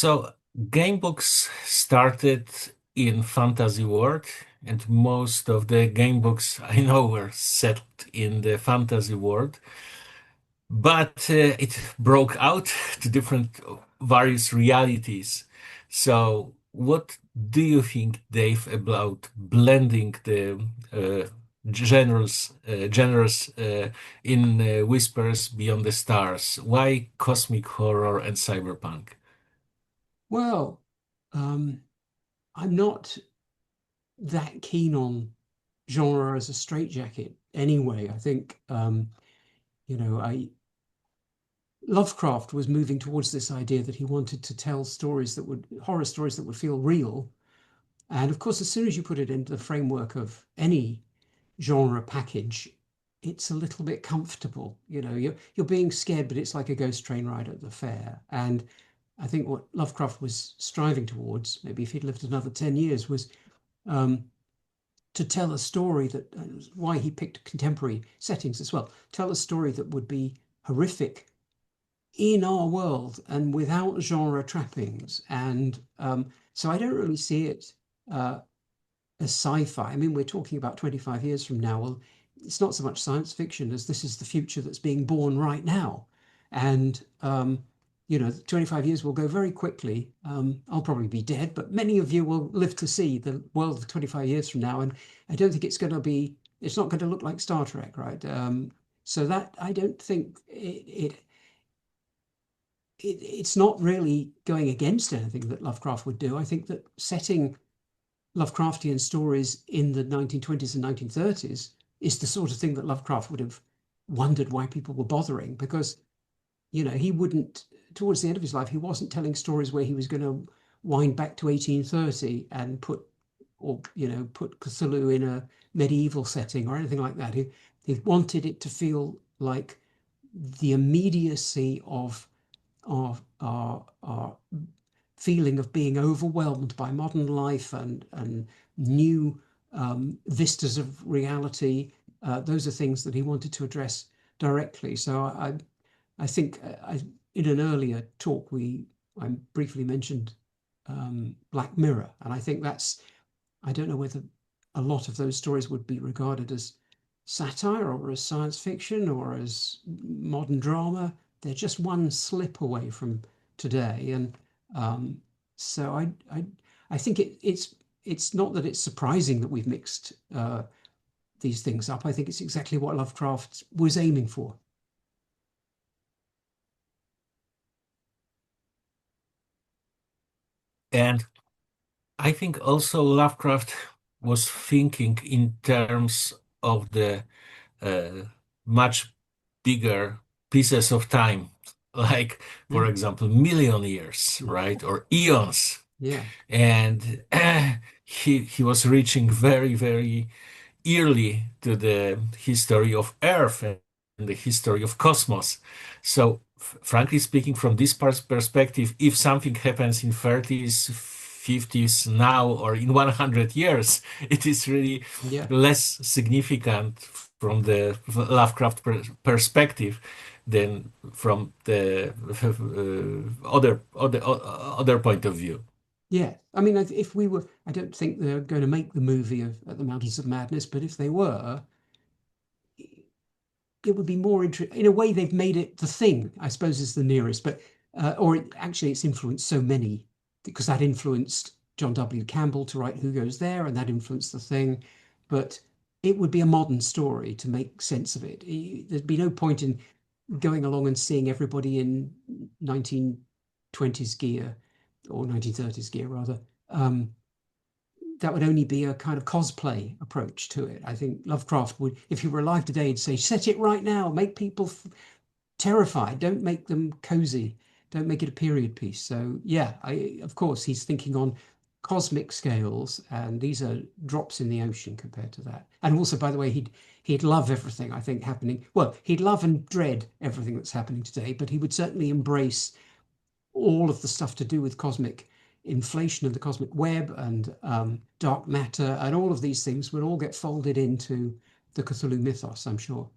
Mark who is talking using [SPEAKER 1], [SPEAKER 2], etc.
[SPEAKER 1] So game books started in fantasy world, and most of the game books I know were set in the fantasy world. But it broke out to different various realities. So what do you think, Dave, about blending the genres in Whispers Beyond the Stars? Why cosmic horror and cyberpunk?
[SPEAKER 2] Well, um, I'm not that keen on genre as a straitjacket anyway. I think I Lovecraft was moving towards this idea that he wanted to tell stories that would horror stories that would feel real. And of course, as soon as you put it into the framework of any genre package, it's a little bit comfortable. You're being scared, but it's like a ghost train ride at the fair. And I think what Lovecraft was striving towards, maybe if he'd lived another 10 years, was um, to tell a story that why he picked contemporary settings as well. Tell a story that would be horrific in our world and without genre trappings. And so I don't really see it uh, as sci-fi. I mean, we're talking about 25 years from now. Well, it's not so much science fiction as this is the future that's being born right now. And 25 years will go very quickly. I'll probably be dead, but many of you will live to see the world of 25 years from now. And I don't think it's not going to look like Star Trek, right? So that I don't think it's not really going against anything that Lovecraft would do. I think that setting Lovecraftian stories in the 1920s and 1930s is the sort of thing that Lovecraft would have wondered why people were bothering because he wouldn't, towards the end of his life, he wasn't telling stories where he was going to wind back to 1830 and put Cthulhu in a medieval setting or anything like that. He wanted it to feel like the immediacy of our feeling of being overwhelmed by modern life and new vistas of reality. Those are things that he wanted to address directly. So I think in an earlier talk I briefly mentioned Black Mirror, and I think I don't know whether a lot of those stories would be regarded as satire or as science fiction or as modern drama. They're just one slip away from today, and um, so I think it's not that it's surprising that we've mixed these things up. I think it's exactly what Lovecraft was aiming for.
[SPEAKER 1] And I think also Lovecraft was thinking in terms of the uh, much bigger pieces of time, like, for
[SPEAKER 2] Yeah,
[SPEAKER 1] example, million years,
[SPEAKER 2] yeah,
[SPEAKER 1] right? Or eons.
[SPEAKER 2] yeah,
[SPEAKER 1] And he was reaching very, very early to the history of Earth and the history of cosmos. So, frankly speaking, from this perspective, if something happens in 30s, 50s now, or in 100 years, it is really
[SPEAKER 2] yeah.
[SPEAKER 1] less significant from the Lovecraft perspective than from the other point of view.
[SPEAKER 2] Yeah, I mean, if we were, I don't think they're going to make the movie of At the Mountains of Madness, but if they were, it would be more interesting. In a way, they've made it the thing, I suppose, is the nearest, but actually, it's influenced so many because that influenced John W. Campbell to write Who Goes There, and that influenced the thing. But it would be a modern story to make sense of it. There'd be no point in going along and seeing everybody in 1920s gear or 1930s gear rather. That would only be a kind of cosplay approach to it. I think Lovecraft would, if he were alive today, he'd say, set it right now, make people terrified, don't make them cozy, don't make it a period piece. So yeah, of course he's thinking on cosmic scales, and these are drops in the ocean compared to that. And also, by the way, he'd love everything I think happening. Well, he'd love and dread everything that's happening today, but he would certainly embrace all of the stuff to do with cosmic inflation of the cosmic web and dark matter, and all of these things would all get folded into the Cthulhu mythos, I'm sure.